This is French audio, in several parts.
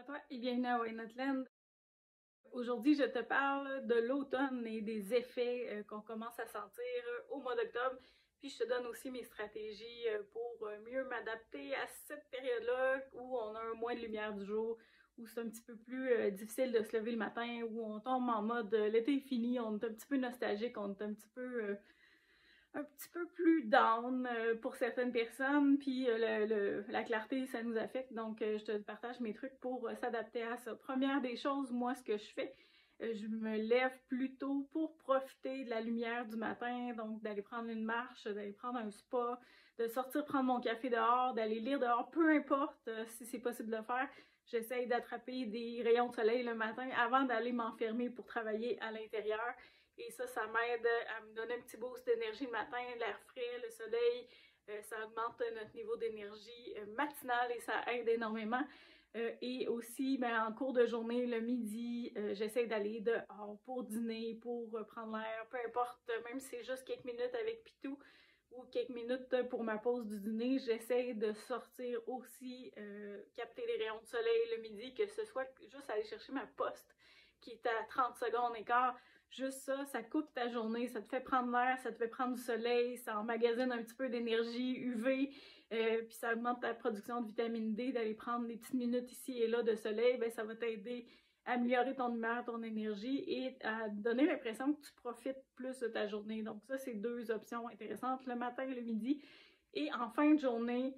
toi et bienvenue à Why Not Land. Aujourd'hui, je te parle de l'automne et des effets qu'on commence à sentir au mois d'octobre. Puis je te donne aussi mes stratégies pour mieux m'adapter à cette période-là où on a un moins de lumière du jour, où c'est un petit peu plus difficile de se lever le matin, où on tombe en mode l'été est fini, on est un petit peu nostalgique, on est un petit peu plus down pour certaines personnes, puis la clarté, ça nous affecte, donc je te partage mes trucs pour s'adapter à ça. Première des choses, moi, ce que je fais, je me lève plus tôt pour profiter de la lumière du matin, donc d'aller prendre une marche, d'aller prendre un spa, de sortir prendre mon café dehors, d'aller lire dehors, peu importe si c'est possible de le faire. J'essaye d'attraper des rayons de soleil le matin avant d'aller m'enfermer pour travailler à l'intérieur. Et ça m'aide à me donner un petit boost d'énergie le matin, l'air frais, le soleil, ça augmente notre niveau d'énergie matinale et ça aide énormément. Et aussi, en cours de journée, le midi, j'essaie d'aller dehors pour dîner, pour prendre l'air, peu importe, même si c'est juste quelques minutes avec Pitou ou quelques minutes pour ma pause du dîner, j'essaie de sortir aussi, capter les rayons de soleil le midi, que ce soit juste aller chercher ma poste qui est à 30 secondes écart. Juste ça coupe ta journée, ça te fait prendre l'air, ça te fait prendre du soleil, ça emmagasine un petit peu d'énergie UV, puis ça augmente ta production de vitamine D, d'aller prendre des petites minutes ici et là de soleil, ça va t'aider à améliorer ton humeur, ton énergie et à donner l'impression que tu profites plus de ta journée. Donc ça, c'est deux options intéressantes, le matin et le midi. Et en fin de journée,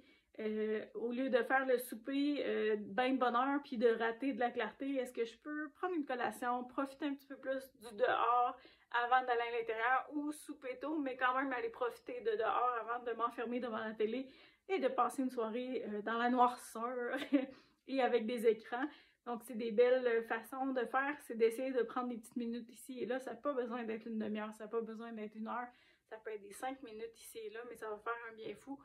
au lieu de faire le souper ben de bonne heure puis de rater de la clarté, est-ce que je peux prendre une collation, profiter un petit peu plus du dehors avant d'aller à l'intérieur ou souper tôt, mais quand même aller profiter de dehors avant de m'enfermer devant la télé et de passer une soirée dans la noirceur et avec des écrans. Donc, c'est des belles façons de faire, c'est d'essayer de prendre des petites minutes ici et là. Ça n'a pas besoin d'être une demi-heure, ça n'a pas besoin d'être une heure, ça peut être des 5 minutes ici et là, mais ça va faire un bien fou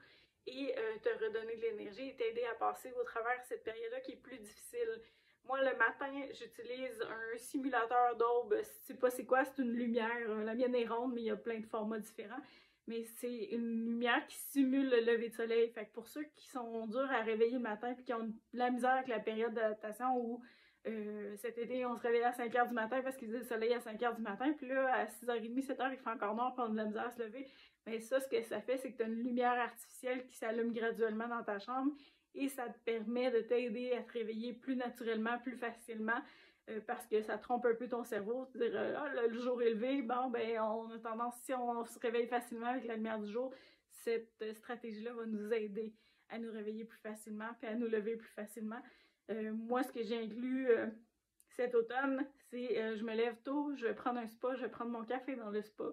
et te redonner de l'énergie et t'aider à passer au travers de cette période-là qui est plus difficile. Moi, le matin, j'utilise un simulateur d'aube. Je sais pas c'est quoi, c'est une lumière. La mienne est ronde, mais il y a plein de formats différents. Mais c'est une lumière qui simule le lever de soleil. Fait que pour ceux qui sont durs à réveiller le matin et qui ont de la misère avec la période d'adaptation où cet été, on se réveillait à 5 h du matin parce qu'il faisait le soleil à 5 h du matin, puis là, à 6 h 30, 7 h, il fait encore noir, puis on a de la misère à se lever. Mais ça, ce que ça fait, c'est que tu as une lumière artificielle qui s'allume graduellement dans ta chambre et ça te permet de t'aider à te réveiller plus naturellement, plus facilement, parce que ça trompe un peu ton cerveau. C'est-à-dire, le jour est levé, bon, on a tendance, si on se réveille facilement avec la lumière du jour, cette stratégie-là va nous aider à nous réveiller plus facilement puis à nous lever plus facilement. Moi, ce que j'ai inclus cet automne, c'est je me lève tôt, je vais prendre un spa, je vais prendre mon café dans le spa,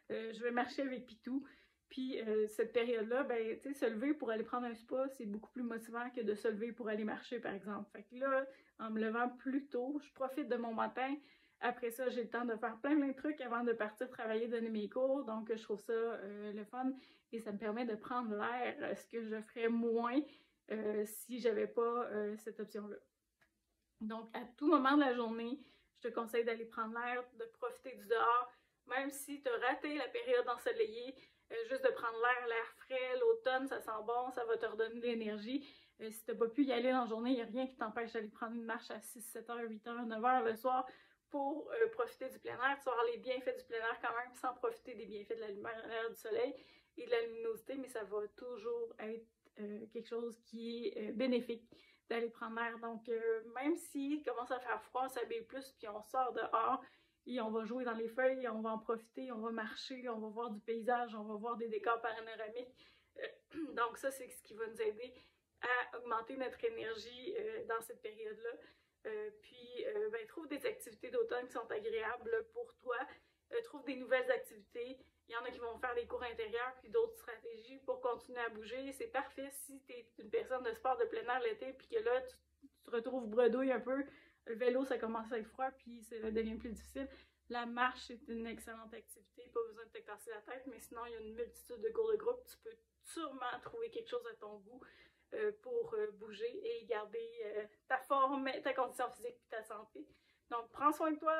je vais marcher avec Pitou. Puis cette période-là, tu sais, se lever pour aller prendre un spa, c'est beaucoup plus motivant que de se lever pour aller marcher, par exemple. Fait que là, en me levant plus tôt, je profite de mon matin. Après ça, j'ai le temps de faire plein de trucs avant de partir travailler, donner mes cours. Donc, je trouve ça le fun et ça me permet de prendre l'air, ce que je ferais moins si j'avais pas cette option-là. Donc, à tout moment de la journée, je te conseille d'aller prendre l'air, de profiter du dehors, même si tu as raté la période ensoleillée, juste de prendre l'air frais, l'automne, ça sent bon, ça va te redonner de l'énergie. Si tu n'as pas pu y aller dans la journée, il n'y a rien qui t'empêche d'aller prendre une marche à 6, 7 h, 8 h, 9 h le soir pour profiter du plein air. Tu vas avoir les bienfaits du plein air quand même sans profiter des bienfaits de la lumière du soleil et de la luminosité, mais ça va toujours être quelque chose qui est bénéfique d'aller prendre l'air. Donc, même s'il commence à faire froid, on s'habille plus, puis on sort dehors et on va jouer dans les feuilles, on va en profiter, on va marcher, on va voir du paysage, on va voir des décors panoramiques. Donc ça, c'est ce qui va nous aider à augmenter notre énergie dans cette période-là. Puis, trouve des activités d'automne qui sont agréables pour toi. Trouve des nouvelles activités. Il y en a qui vont faire des cours intérieurs, puis d'autres stratégies pour continuer à bouger. C'est parfait si tu es une personne de sport de plein air l'été, puis que là, tu te retrouves bredouille un peu. Le vélo, ça commence à être froid, puis ça devient plus difficile. La marche, c'est une excellente activité. Pas besoin de te casser la tête, mais sinon, il y a une multitude de cours de groupe. Tu peux sûrement trouver quelque chose à ton goût pour bouger et garder ta forme, ta condition physique et ta santé. Donc, prends soin de toi.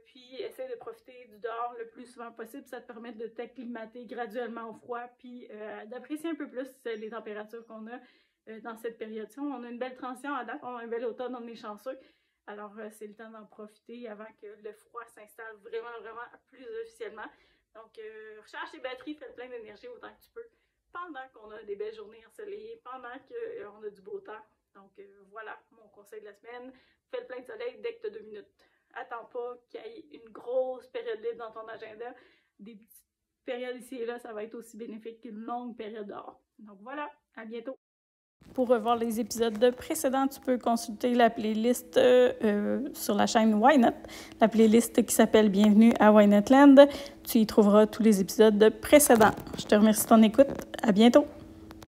Puis essaie de profiter du dehors le plus souvent possible. Ça te permet de t'acclimater graduellement au froid, puis d'apprécier un peu plus les températures qu'on a. dans cette période-ci. On a une belle transition à date, on a un bel automne, on est chanceux. Alors, c'est le temps d'en profiter avant que le froid s'installe vraiment, vraiment plus officiellement. Donc, recharge tes batteries, fais plein d'énergie autant que tu peux pendant qu'on a des belles journées ensoleillées, pendant qu'on a du beau temps. Donc, voilà mon conseil de la semaine. Fais le plein de soleil dès que tu as 2 minutes. Attends pas qu'il y ait une grosse période libre dans ton agenda. Des petites périodes ici et là, ça va être aussi bénéfique qu'une longue période dehors. Donc voilà, à bientôt! Pour revoir les épisodes précédents, tu peux consulter la playlist sur la chaîne Why Not, la playlist qui s'appelle Bienvenue à Why Not Land. Tu y trouveras tous les épisodes précédents. Je te remercie de ton écoute. À bientôt!